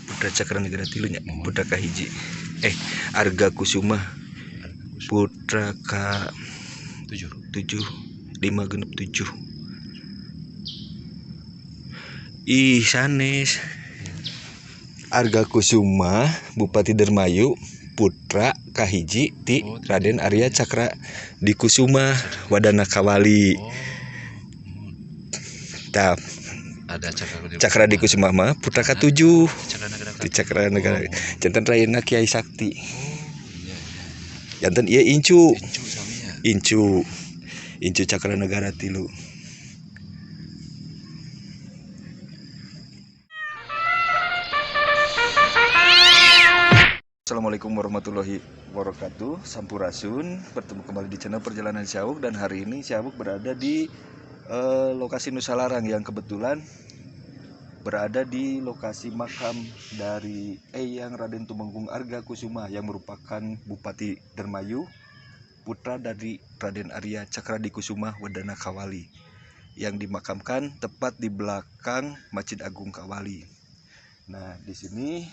Putra Cakra Negara tilunya Putra kahiji Arga Kusuma Putra ka 7 5 genep 7 ih sanes Arga Kusuma Bupati Dermayu Putra kahiji ti Raden Arya Cakra di Kusuma Wadana Kawali. Tap ada Cakra di Kusuma mah putra ka-7 di Cakra Negara. Janten rayana Kiai Sakti. Janten ieu Incu Cakra Negara tilu. Assalamualaikum warahmatullahi wabarakatuh. Sampurasun, bertemu kembali di channel Perjalanan Syahuk, dan hari ini Syahuk berada di lokasi Nusa Larang yang kebetulan berada di lokasi makam dari Eyang Raden Tumenggung Arga Kusuma yang merupakan Bupati Dermayu, putra dari Raden Arya Cakra di Kusuma Wadana Kawali, yang dimakamkan tepat di belakang Masjid Agung Kawali. Nah, di sini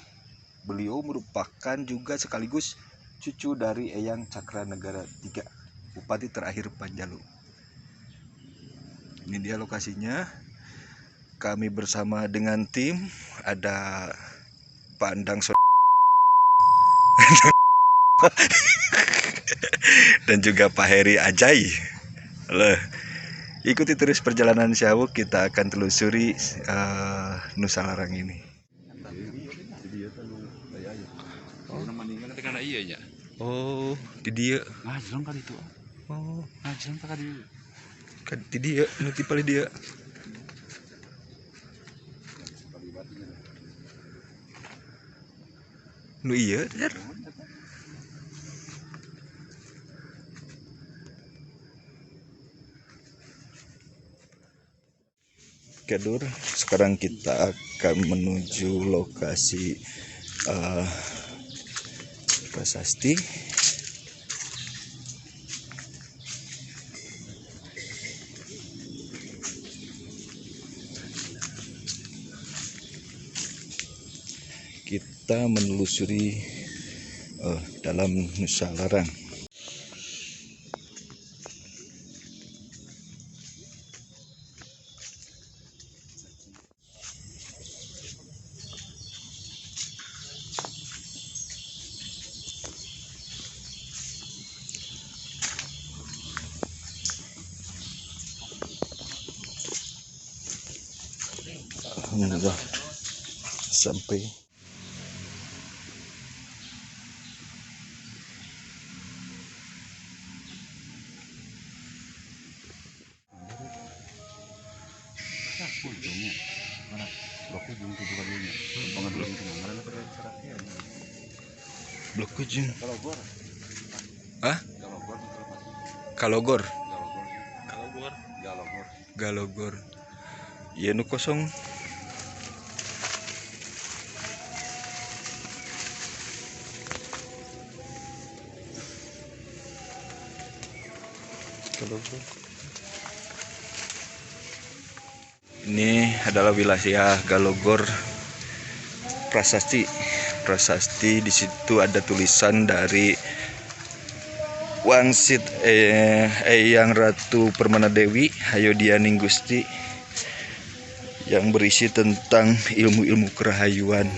beliau merupakan juga sekaligus cucu dari Eyang Cakra Negara 3, Bupati terakhir Panjalu. Ini dia lokasinya. Kami bersama dengan tim, ada Pak Endang dan juga Pak Heri Ajay. Ikuti terus perjalanan Syahuk, kita akan telusuri Nusa Larang ini. Oh, di dia. Ngajrong kali itu. Oh, Ngajrong kali. di dia, nanti paling dia. Nu iya, Jar. Kedur, sekarang kita akan menuju lokasi prasasti. Kita menelusuri dalam Nusa Larang. Alhamdulillah sampai. Blok Ujung. Kalogor. Iya nu kosong. Kalogor. Ini adalah wilayah Galogor Prasasti. Di situ ada tulisan dari Wangsit Eyang Ratu Permana Dewi Hayodianing Gusti yang berisi tentang ilmu-ilmu kerahayuan.